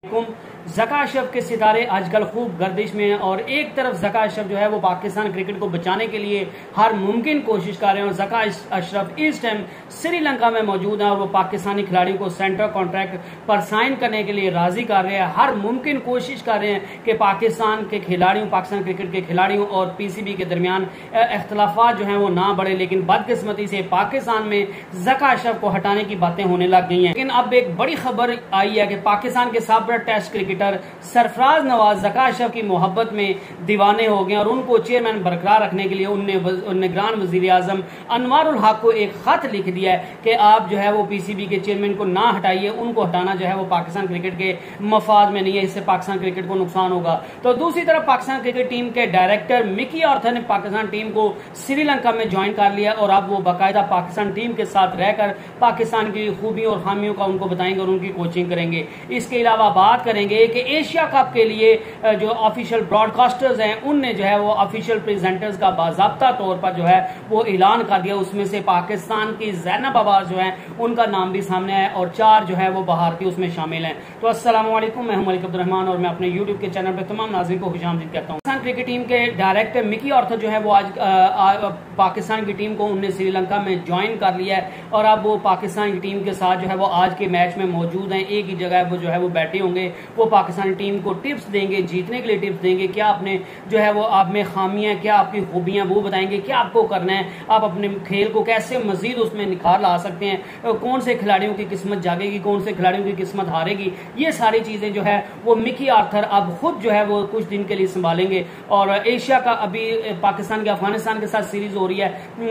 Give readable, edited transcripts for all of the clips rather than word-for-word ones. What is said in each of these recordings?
ज़का अशरफ के सितारे आजकल खूब गर्दिश में हैं और एक तरफ ज़का अशरफ जो है वो पाकिस्तान क्रिकेट को बचाने के लिए हर मुमकिन कोशिश कर रहे हैं और ज़का अशरफ इस टाइम श्रीलंका में मौजूद है और वो पाकिस्तानी खिलाड़ियों को सेंटर कॉन्ट्रैक्ट पर साइन करने के लिए राजी कर रहे हैं। हर मुमकिन कोशिश कर रहे हैं कि पाकिस्तान के खिलाड़ियों, पाकिस्तान क्रिकेट के खिलाड़ियों और पीसीबी के दरमियान इख्तलाफात जो है वो ना बढ़े, लेकिन बदकिस्मती से पाकिस्तान में ज़का अशरफ को हटाने की बातें होने लग गई हैं। लेकिन अब एक बड़ी खबर आई है कि पाकिस्तान के साबिक़ टेस्ट क्रिकेटर सरफराज नवाज ज़का अशरफ की मोहब्बत में दीवाने हो गए और उनको चेयरमैन बरकरार रखने के लिए उनने निगरान वज़ीर आज़म अनवारुल हक को एक खत लिख दिया है कि आप जो है वो पीसीबी के चेयरमैन को ना हटाइए, उनको हटाना जो है वो पाकिस्तान क्रिकेट के मफाद में नहीं है, इससे पाकिस्तान क्रिकेट को नुकसान होगा। तो दूसरी तरफ पाकिस्तान क्रिकेट टीम के डायरेक्टर मिकी आर्थर ने पाकिस्तान टीम को श्रीलंका में ज्वाइन कर लिया और अब वो बाकायदा पाकिस्तान टीम के साथ रहकर पाकिस्तान की खूबियों और खामियों का उनको बताएंगे और उनकी कोचिंग करेंगे। इसके अलावा बात करेंगे कि एशिया कप के लिए जो ऑफिशियल ब्रॉडकास्टर्स हैं उनने जो है वो ऑफिशियल प्रेजेंटर्स का बाज़ाब्ता तौर पर जो है वो ऐलान कर दिया। उसमें से पाकिस्तान की ज़ैनब अब्बास जो है उनका नाम भी सामने आया और 4 जो है वो भारतीय उसमें शामिल हैं। तो अस्सलाम वालेकुम, मैं हूं मलिक अब्दुल रहमान और मैं अपने यूट्यूब के चैनल पर तमाम नाज़रीन को खुशामदीद कहता हूं। पाकिस्तान क्रिकेट टीम के डायरेक्टर मिकी आर्थर जो है वो आज पाकिस्तान की टीम को उन्होंने श्रीलंका में ज्वाइन कर लिया है और अब वो पाकिस्तान की टीम के साथ जो है वो आज के मैच में मौजूद हैं। एक ही जगह वो जो है वो बैठे होंगे, वो पाकिस्तानी टीम को टिप्स देंगे, जीतने के लिए टिप्स देंगे, क्या आपने जो है वो आप में खामियां, क्या आपकी खूबियां वो बताएंगे, क्या आपको करना है, आप अपने खेल को कैसे मजीद उसमें निखार ला सकते हैं, कौन से खिलाड़ियों की किस्मत जागेगी, कौन से खिलाड़ियों की किस्मत हारेगी। ये सारी चीजें जो है वो मिकी आर्थर अब खुद जो है वो कुछ दिन के लिए संभालेंगे। और एशिया का अभी पाकिस्तान के अफगानिस्तान के साथ सीरीज हो रही है,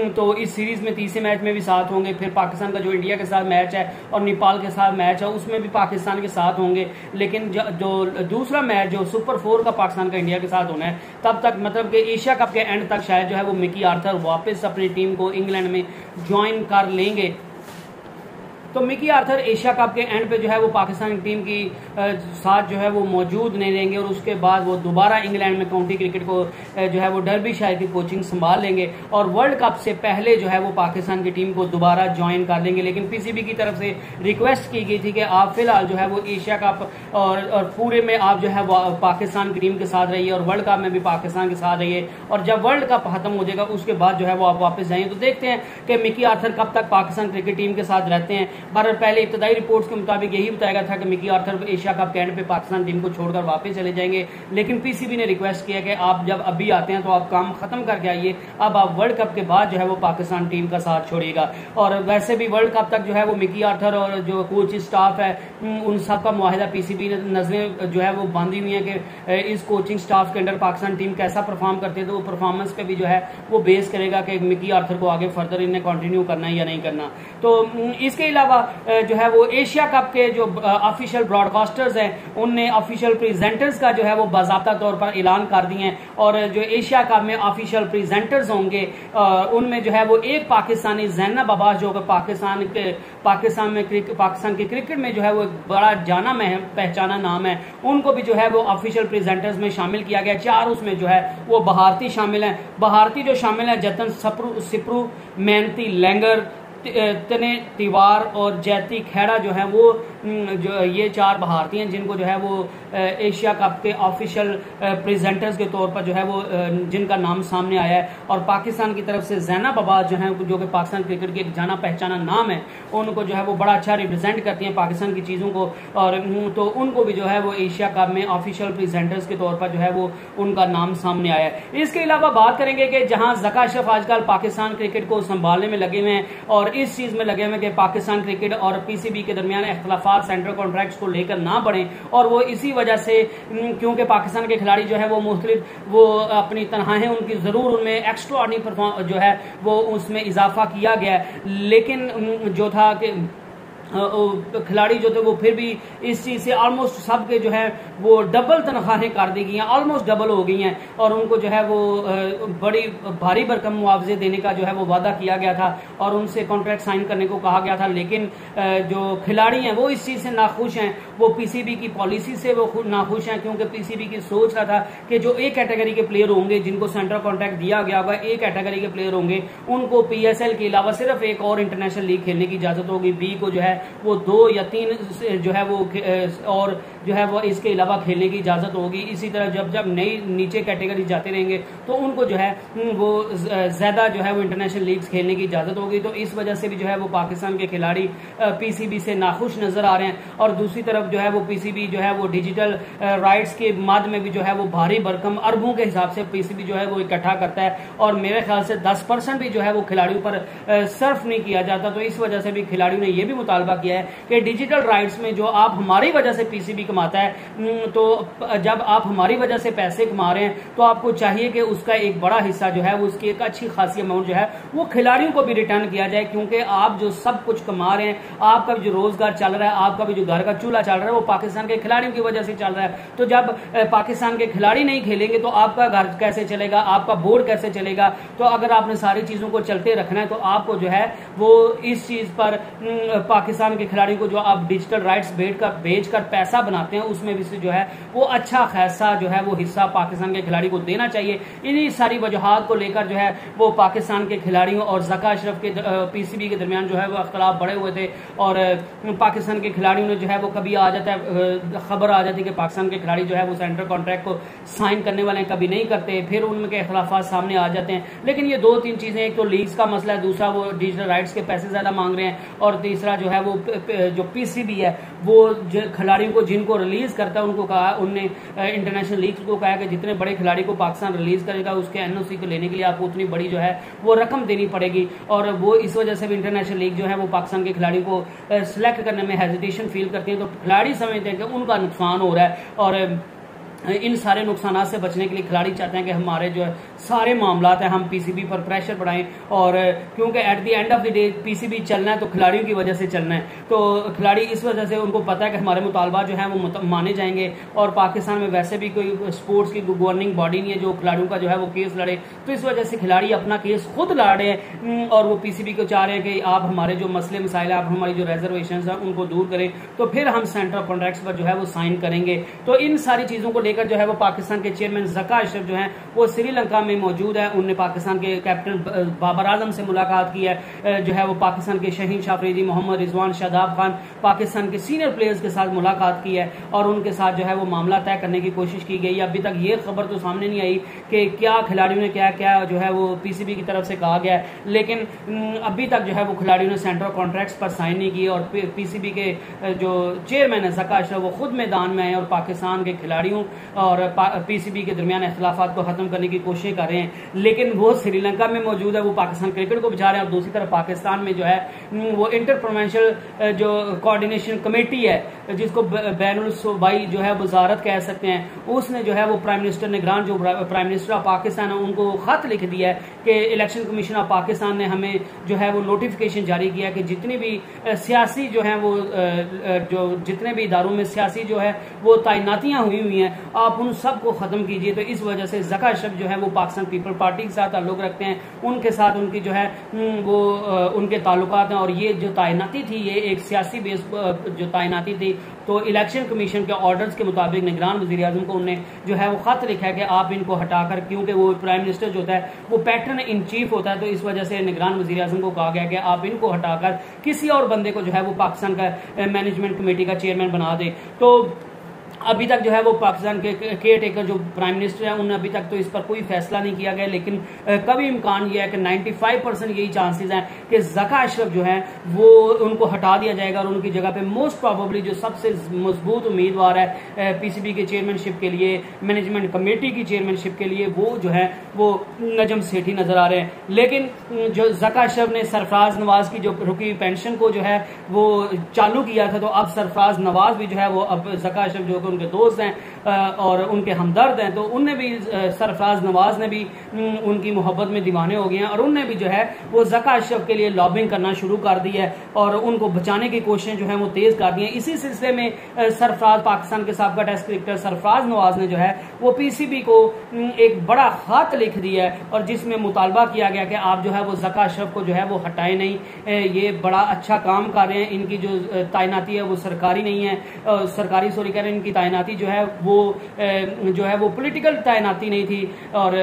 तो इस सीरीज में तीसरे मैच में भी साथ होंगे, फिर पाकिस्तान का जो इंडिया के साथ मैच है और नेपाल के साथ मैच है उसमें भी पाकिस्तान के साथ होंगे। लेकिन जो दूसरा मैच जो सुपर 4 का पाकिस्तान का इंडिया के साथ होना है, तब तक मतलब कि एशिया कप के एंड तक शायद जो है वो मिकी आर्थर वापस अपनी टीम को इंग्लैंड में ज्वाइन कर लेंगे। तो मिकी आर्थर एशिया कप के एंड पे जो है वो पाकिस्तान की टीम की साथ जो है वो मौजूद नहीं रहेंगे और उसके बाद वो दोबारा इंग्लैंड में काउंटी क्रिकेट को जो है वो डर्बीशायर की कोचिंग संभाल लेंगे और वर्ल्ड कप से पहले जो है वो पाकिस्तान की टीम को दोबारा ज्वाइन कर लेंगे। लेकिन पीसीबी की तरफ से रिक्वेस्ट की गई थी कि आप फिलहाल जो है वो एशिया कप और पूरे में आप जो है वो पाकिस्तान की टीम के साथ रहिए और वर्ल्ड कप में भी पाकिस्तान के साथ रहिए और जब वर्ल्ड कप खत्म हो जाएगा उसके बाद जो है वो आप वापस जाइए। तो देखते हैं कि मिकी आर्थर कब तक पाकिस्तान क्रिकेट टीम के साथ रहते हैं। भारत पहले इब्तदाई रिपोर्ट्स के मुताबिक यही बताया गया था कि मिकी आर्थर एशिया कप के एंड पे पाकिस्तान टीम को छोड़कर वापस चले जाएंगे, लेकिन पीसीबी ने रिक्वेस्ट किया कि आप जब अभी आते हैं तो आप काम खत्म करके आइए, अब आप वर्ल्ड कप के बाद जो है वो पाकिस्तान टीम का साथ छोड़िएगा। और वैसे भी वर्ल्ड कप तक जो है वो मिकी आर्थर और जो कोच स्टाफ है उन सब का मुआहिदा पीसीबी ने नजरें जो है वो बांधी हुई है कि इस कोचिंग स्टाफ के अंडर पाकिस्तान टीम कैसा परफॉर्म करती है, तो वो परफॉर्मेंस पे भी जो है वो बेस करेगा कि मिकी आर्थर को आगे फर्दर इन्हें कंटिन्यू करना है या नहीं करना। तो इसके अलावा जो है वो एशिया कप के जो ऑफिशियल ब्रॉडकास्टर्स हैं उनने ऑफिशियल प्रेजेंटर्स का जो है वो बाज़ाब्ता तौर पर ऐलान कर दिए हैं और जो एशिया कप में ऑफिशियल प्रेजेंटर्स होंगे उनमें जो है वो एक पाकिस्तानी ज़ैनब अब्बास जो पाकिस्तान की क्रिकेट में जो है वो एक बड़ा जाना पहचाना नाम है, उनको भी जो है वो ऑफिशियल प्रेजेंटर्स में शामिल किया गया। 4 उसमें जो है वो भारतीय शामिल हैं। भारतीय जो शामिल है जतन सिप्रू, मेहनती लैंगर, तने तिवार और जैती खेड़ा जो है वो जो ये 4 भारतीय हैं जिनको जो है वो एशिया कप के ऑफिशियल प्रेजेंटर्स के तौर पर जो है वो जिनका नाम सामने आया है। और पाकिस्तान की तरफ से ज़ैनब अब्बास जो है जो कि पाकिस्तान क्रिकेट की एक जाना पहचाना नाम है, उनको जो है वो बड़ा अच्छा रिप्रेजेंट करती हैं पाकिस्तान की चीज़ों को और तो उनको भी जो है वो एशिया कप में ऑफिशियल प्रेजेंटर्स के तौर पर जो है वो उनका नाम सामने आया है। इसके अलावा बात करेंगे कि जहां ज़का अशरफ आजकल पाकिस्तान क्रिकेट को संभालने में लगे हुए हैं और इस चीज में लगे हुए कि पाकिस्तान क्रिकेट और पीसीबी के दरमियान इख्तलाफात सेंट्रल कॉन्ट्रैक्ट्स को लेकर ना बढ़े और वो इसी वजह से क्योंकि पाकिस्तान के खिलाड़ी जो है वो मुख्तलिफ वो अपनी तनहाएं उनकी जरूर उनमें एक्स्ट्राऑर्डिनरी परफॉर्म जो है वो उसमें इजाफा किया गया है, लेकिन जो था कि खिलाड़ी जो थे वो फिर भी इस चीज से ऑलमोस्ट सब के जो है वो डबल तनख्वाहें कर दी गई हैं, ऑलमोस्ट डबल हो गई हैं और उनको जो है वो बड़ी भारी भरकम मुआवजे देने का जो है वो वादा किया गया था और उनसे कॉन्ट्रैक्ट साइन करने को कहा गया था। लेकिन जो खिलाड़ी हैं वो इस चीज से नाखुश हैं, वो पीसीबी की पॉलिसी से वो खुद नाखुश हैं क्योंकि पीसीबी की सोच रहा था कि जो ए कैटेगरी के प्लेयर होंगे जिनको सेंट्रल कॉन्ट्रैक्ट दिया गया होगा, ए कैटेगरी के प्लेयर होंगे उनको पीएसएल के अलावा सिर्फ एक और इंटरनेशनल लीग खेलने की इजाजत होगी, बी को जो है वो 2 या 3 जो है वो और जो है वो इसके अलावा खेलने की इजाज़त होगी। इसी तरह जब जब नई नीचे कैटेगरी जाते रहेंगे तो उनको जो है वो ज़्यादा जो है वो इंटरनेशनल लीग्स खेलने की इजाज़त होगी। तो इस वजह से भी जो है वो पाकिस्तान के खिलाड़ी पीसीबी से नाखुश नज़र आ रहे हैं। और दूसरी तरफ जो है वो पीसीबी जो है वो डिजिटल राइट्स के मद में भी जो है वो भारी भरकम अरबों के हिसाब से पीसीबी जो है वो इकट्ठा करता है और मेरे ख्याल से 10% भी जो है वो खिलाड़ियों पर सर्फ नहीं किया जाता। तो इस वजह से भी खिलाड़ियों ने यह भी मुतालबा किया है कि डिजिटल राइट्स में जो आप हमारी वजह से पीसीबी कमाता है, तो जब आप हमारी वजह से पैसे कमा रहे हैं तो आपको चाहिए कि उसका एक बड़ा हिस्सा जो है वो उसकी एक अच्छी खासी अमाउंट जो है वो खिलाड़ियों को भी रिटर्न किया जाए, क्योंकि आप जो सब कुछ कमा रहे हैं, आपका जो रोजगार चल रहा है, आपका भी जो घर का चूल्हा चल रहा है वो पाकिस्तान के खिलाड़ियों की वजह से चल रहा है। तो जब पाकिस्तान के खिलाड़ी नहीं खेलेंगे तो आपका घर कैसे चलेगा, आपका बोर्ड कैसे चलेगा। तो अगर आपने सारी चीजों को चलते रखना है तो आपको जो है वो इस चीज पर पाकिस्तान के खिलाड़ियों को जो आप डिजिटल राइट्स बेचकर पैसा बनाते हैं उसमें भी जो है वो अच्छा खासा जो है वो हिस्सा पाकिस्तान के खिलाड़ी को देना चाहिए। इन्हीं सारी वजूहात को लेकर जो है वो पाकिस्तान के खिलाड़ियों और ज़का अशरफ के पीसीबी के दरमियान जो है वो अख्तलाफ बढ़े हुए थे और पाकिस्तान के खिलाड़ियों ने जो है वो कभी आ जाता है खबर आ जाती है कि पाकिस्तान के खिलाड़ी जो है वो सेंट्रल कॉन्ट्रैक्ट को साइन करने वाले कभी नहीं करते, फिर उनके अखलाफात सामने आ जाते हैं। लेकिन ये दो तीन चीजें, एक तो लीग्स का मसला है, दूसरा वो डिजिटल राइट्स के पैसे ज्यादा मांग रहे हैं और तीसरा जो है वो जो पीसीबी है वो खिलाड़ियों को जिनको रिलीज करता है उनको कहा, उनने इंटरनेशनल लीग्स को कहा कि जितने बड़े खिलाड़ी को पाकिस्तान रिलीज करेगा उसके एनओसी को लेने के लिए आपको उतनी बड़ी जो है वो रकम देनी पड़ेगी। और वो इस वजह से भी इंटरनेशनल लीग जो है वो पाकिस्तान के खिलाड़ियों को सिलेक्ट करने में हेजिटेशन फील करती है। तो खिलाड़ी समझते हैं कि उनका नुकसान हो रहा है और इन सारे नुकसानात से बचने के लिए खिलाड़ी चाहते हैं कि हमारे जो है सारे मामलात हैं हम पीसीबी पर प्रेशर बढ़ाएं, और क्योंकि at the end of the day PCB चलना है तो खिलाड़ियों की वजह से चलना है। तो खिलाड़ी इस वजह से उनको पता है कि हमारे मुतालबा जो है वो माने जाएंगे और पाकिस्तान में वैसे भी कोई स्पोर्ट्स की गवर्निंग बॉडी नहीं है जो खिलाड़ियों का जो है वो केस लड़े। तो इस वजह से खिलाड़ी अपना केस खुद लड़ रहे हैं और वो पीसीबी को चाह रहे हैं कि आप हमारे जो मसले मसाइल है, आप हमारी जो रिजर्वेशन है उनको दूर करें, तो फिर हम सेंट्रल कॉन्ट्रैक्ट्स पर जो है वो साइन करेंगे। तो इन सारी चीजों को लेकर जो है वो पाकिस्तान के चेयरमैन ज़का अशरफ जो हैं वो श्रीलंका में मौजूद है। उन्होंने पाकिस्तान के कैप्टन बाबर आजम से मुलाकात की है, जो है वो पाकिस्तान के शहीन शाह अफरीदी, मोहम्मद रिजवान, शादाब खान, पाकिस्तान के सीनियर प्लेयर्स के साथ मुलाकात की है और उनके साथ जो है वो मामला तय करने की कोशिश की गई। अभी तक ये खबर तो सामने नहीं आई कि क्या खिलाड़ियों ने क्या क्या जो है वो पीसीबी की तरफ से कहा गया है, लेकिन अभी तक जो है वो खिलाड़ियों ने सेंट्रल कॉन्ट्रैक्ट्स पर साइन नहीं किए और पीसीबी के जो चेयरमैन है ज़का अशरफ वो खुद मैदान में आए और पाकिस्तान के खिलाड़ियों और पीसीबी के दरमियान इख्तिलाफात को खत्म करने की कोशिश कर रहे हैं। लेकिन वो श्रीलंका में मौजूद है, वो पाकिस्तान क्रिकेट को बचा रहे हैं और दूसरी तरफ पाकिस्तान में जो है वो इंटर प्रोविंशियल जो कोऑर्डिनेशन कमेटी है जिसको बैनुल सूबाई जो है वजारत कह सकते हैं, उसने जो है वो प्राइम मिनिस्टर निगरान जो प्राइम मिनिस्टर ऑफ पाकिस्तान है उनको खत लिख दिया है कि इलेक्शन कमीशन ऑफ पाकिस्तान ने हमें जो है वो नोटिफिकेशन जारी किया कि जितनी भी सियासी जो है वो जो जितने भी इदारों में सियासी जो है वो तैनातियां हुई हैं आप उन सब को खत्म कीजिए। तो इस वजह से ज़का अशरफ जो है वो पाकिस्तान पीपल पार्टी के साथ ताल्लुक रखते हैं, उनके साथ उनकी जो है वो उनके ताल्लुकात हैं और ये जो तैनाती थी ये एक सियासी बेस जो तैनाती थी। तो इलेक्शन कमीशन के ऑर्डर्स के मुताबिक निगरान वज़ीर आज़म को उन्हें जो है वो खत लिखा है कि आप इनको हटाकर, क्योंकि वो प्राइम मिनिस्टर जो होता है वो पैटर्न इन चीफ होता है, तो इस वजह से निगरान वज़ीर आज़म को कहा गया कि आप इनको हटाकर किसी और बंदे को जो है वो पाकिस्तान का मैनेजमेंट कमेटी का चेयरमैन बना दे। तो अभी तक जो है वो पाकिस्तान के केयर टेकर जो प्राइम मिनिस्टर है उन्होंने अभी तक तो इस पर कोई फैसला नहीं किया गया, लेकिन कभी इम्कान ये है कि 95% यही चांसेस हैं कि ज़का अशरफ जो है वो उनको हटा दिया जाएगा और उनकी जगह पे मोस्ट प्रोबेबली जो सबसे मजबूत उम्मीदवार है पीसीबी के चेयरमैनशिप के लिए, मैनेजमेंट कमेटी की चेयरमैनशिप के लिए, वो जो है वो नजम सेठी नजर आ रहे हैं। लेकिन जो ज़का अशरफ ने सरफराज नवाज की जो रुकी पेंशन को जो है वो चालू किया था, तो अब सरफराज नवाज भी जो है वो अब ज़का अशरफ जो उनके दोस्त हैं और उनके हमदर्द हैं, तो उनने भी सरफराज नवाज ने भी उनकी मोहब्बत में दीवाने हो गए हैं और उनने भी जो है वो ज़का अशरफ के लिए लॉबिंग करना शुरू कर दी है और उनको बचाने की कोशिशें जो है वो तेज कर दी हैं। इसी सिलसिले में सरफराज पाकिस्तान के साबिक़ा टेस्ट क्रिकेटर सरफराज नवाज ने जो है वो पीसीबी को एक बड़ा खत लिख दिया है और जिसमें मुतालबा किया गया कि आप जो है वो ज़का अशरफ को जो है वो हटाए नहीं, ये बड़ा अच्छा काम कर रहे हैं, इनकी जो तैनाती है वो सरकारी नहीं है, सरकारी सॉरी कह रहे हैं, इनकी तैनाती जो है वो पॉलिटिकल तैनाती नहीं थी और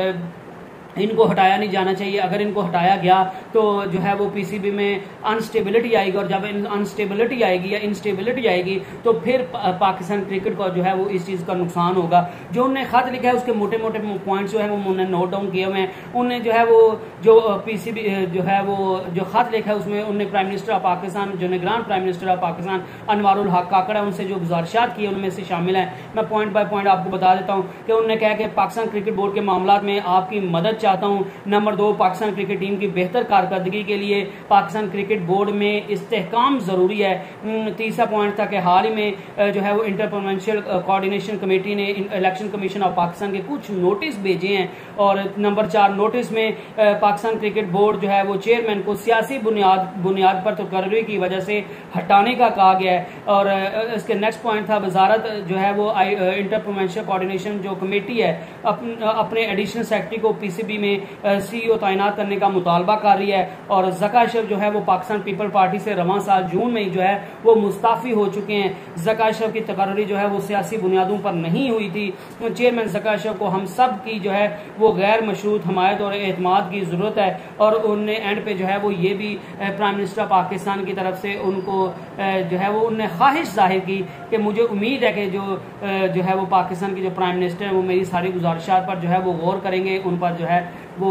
इनको हटाया नहीं जाना चाहिए। अगर इनको हटाया गया तो जो है वो पीसीबी में अनस्टेबिलिटी आएगी, और जब अनस्टेबिलिटी आएगी या इंस्टेबिलिटी आएगी तो फिर पाकिस्तान क्रिकेट को जो है वो इस चीज़ का नुकसान होगा। जो उन्होंने खत लिखा है उसके मोटे मोटे पॉइंट्स जो है वो उन्होंने नोट डाउन किए हुए हैं। उन्हें जो है वो जो पीसीबी जो है वो जो खत लिखा है उसमें उन्हें प्राइम मिनिस्टर ऑफ पाकिस्तान, जो निगरान prime minister of Pakistan Anwarul हक काकड़ है, उनसे जो गुजारिशात की है उनमें से शामिल है। मैं पॉइंट बाय पॉइंट आपको बता देता हूँ कि उन्होंने कहा कि पाकिस्तान क्रिकेट बोर्ड के मामला में आपकी मदद चाहता हूँ। नंबर 2, पाकिस्तान क्रिकेट टीम की बेहतर कारकर्दगी के लिए पाकिस्तान क्रिकेट बोर्ड में इस्तेहकाम जरूरी है। तीसरा पॉइंट था कि हाल ही में जो है वो इंटर प्रोविंशियल कोऑर्डिनेशन कमेटी ने इलेक्शन कमीशन ऑफ पाकिस्तान के कुछ नोटिस भेजे हैं, और नंबर 4 नोटिस में पाकिस्तान क्रिकेट बोर्ड जो है वो चेयरमैन को सियासी बुनियाद पर तकर्री की वजह से हटाने का कहा गया है। और इसके नेक्स्ट पॉइंट था वजारत जो है वो इंटर प्रोविंशियल कोऑर्डिनेशन जो कमेटी है अपने एडिशनल सेक्रेटरी को पीसीबी में सीईओ तैनात करने का मुतालबा कर रही है। और ज़का अशरफ जो है वो पाकिस्तान पीपल पार्टी से रवां साल जून में जो है वो मुस्ताफी हो चुके हैं। ज़का अशरफ की तकर्री जो है वो सियासी बुनियादों पर नहीं हुई थी। चेयरमैन ज़का अशरफ को हम सब की जो है वो गैर मशरूत हमायत और एतमाद की जरूरत है। और उनने एंड पे जो है वो ये भी प्राइम मिनिस्टर ऑफ पाकिस्तान की तरफ से उनको जो है वो उनने ख्वाहिश जाहिर की कि मुझे उम्मीद है कि जो है वो पाकिस्तान की जो प्राइम मिनिस्टर है वो मेरी सारी गुजारिशात पर जो है वो गौर करेंगे, उन पर जो है वो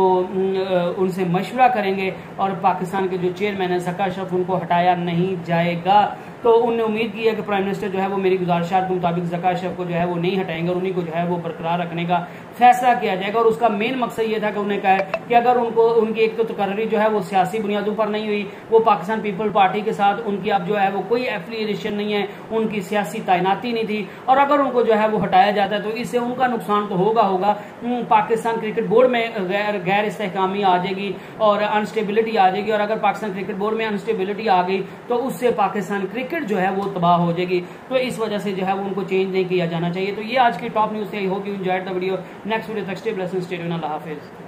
उनसे मशवरा करेंगे, और पाकिस्तान के जो चेयरमैन है ज़का अशरफ उनको हटाया नहीं जाएगा। तो उन्होंने उम्मीद की है कि प्राइम मिनिस्टर जो है वो मेरी गुजारिशात के मुताबिक ज़का अशरफ को जो है वो नहीं हटाएंगे और उन्हीं को जो है वो बरकरार रखने का फैसला किया जाएगा। और उसका मेन मकसद ये था कि उन्होंने कहा कि अगर उनको उनकी एक तो तकर्री जो है वो सियासी बुनियादों पर नहीं हुई, वो पाकिस्तान पीपल पार्टी के साथ उनकी अब जो है वो कोई एफिलिएशन नहीं है, उनकी सियासी तैनाती नहीं थी, और अगर उनको जो है वो हटाया जाता है तो इससे उनका नुकसान तो होगा। पाकिस्तान क्रिकेट बोर्ड में गैर इस्तेहकामी आ जाएगी और अनस्टेबिलिटी आ जाएगी, और अगर पाकिस्तान क्रिकेट बोर्ड में अनस्टेबिलिटी आ गई तो उससे पाकिस्तान क्रिकेट जो है वो तबाह हो जाएगी। तो इस वजह से जो है वो उनको चेंज नहीं किया जाना चाहिए। तो ये आज की टॉप न्यूज है। I hope you enjoyed the video. Next video तक स्टे ब्लेस्ड, स्टे ट्यून्ड। अल्लाह हाफिज।